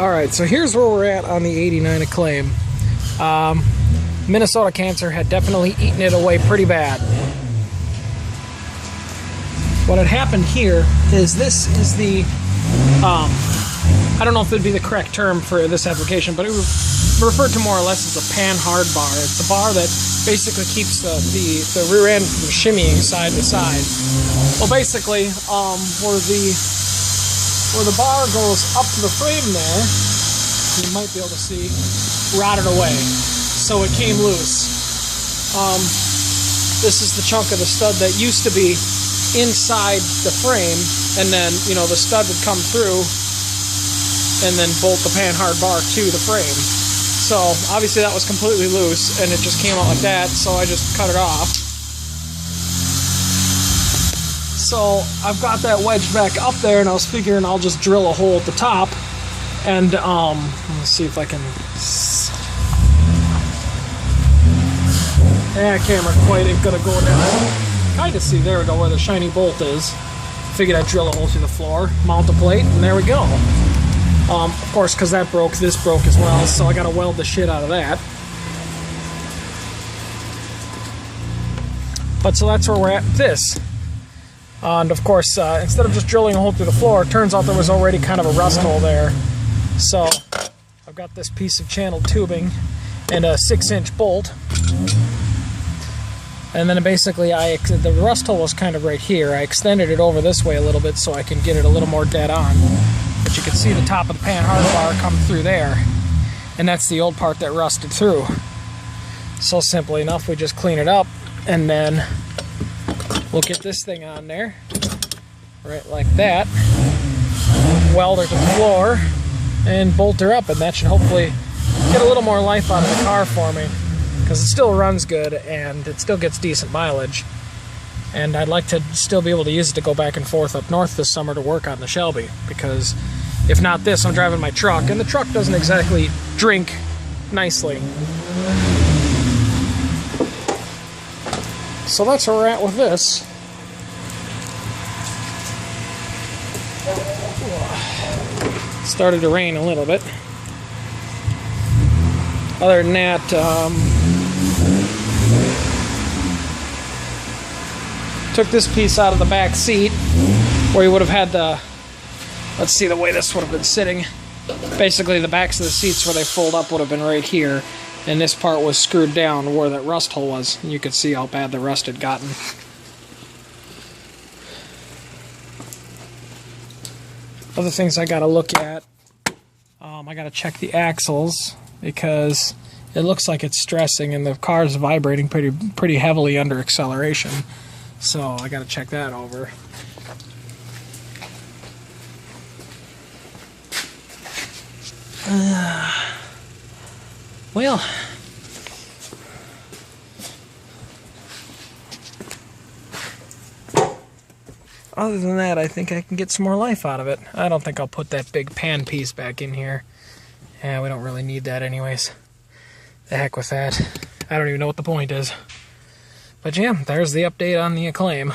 Alright, so here's where we're at on the 89 Acclaim. Minnesota cancer had definitely eaten it away pretty bad. What had happened here is this is the, I don't know if it'd be the correct term for this application, but it was referred to more or less as a pan hard bar. It's a bar that basically keeps the rear end from shimmying side to side. Well, basically, where the bar goes up to the frame there, you might be able to see, rotted away. So it came loose. This is the chunk of the stud that used to be inside the frame, and then, you know, the stud would come through and then bolt the pan hard bar to the frame. So obviously that was completely loose and it just came out like that, so I just cut it off. So I've got that wedged back up there, and I was figuring I'll just drill a hole at the top, and let's see if I can. Yeah, camera quite ain't gonna go down. Kind of see, there we go, where the shiny bolt is. Figured I'd drill a hole through the floor, mount the plate, and there we go. Of course, because that broke, this broke as well, so I gotta weld the shit out of that. But so that's where we're at with this. And of course, instead of just drilling a hole through the floor, it turns out there was already kind of a rust hole there. So I've got this piece of channeled tubing and a 6-inch bolt. And then basically, the rust hole was kind of right here. I extended it over this way a little bit so I can get it a little more dead on. But you can see the top of the pan hard bar come through there. And that's the old part that rusted through. So simply enough, we just clean it up, and then we'll get this thing on there, right like that, weld her to the floor, and bolt her up, and that should hopefully get a little more life out of the car for me, because it still runs good, and it still gets decent mileage, and I'd like to still be able to use it to go back and forth up north this summer to work on the Shelby, because if not this, I'm driving my truck, and the truck doesn't exactly drink nicely. So that's where we're at with this. Started to rain a little bit. Other than that, took this piece out of the back seat where you would have had the, let's see the way this would have been sitting. Basically the backs of the seats where they fold up would have been right here. And this part was screwed down where that rust hole was. And you could see how bad the rust had gotten. Other things I gotta look at. I gotta check the axles, because it looks like it's stressing and the car's vibrating pretty heavily under acceleration. So I gotta check that over. Well, other than that, I think I can get some more life out of it. I don't think I'll put that big pan piece back in here. Yeah, we don't really need that anyways. The heck with that. I don't even know what the point is. But yeah, there's the update on the Acclaim.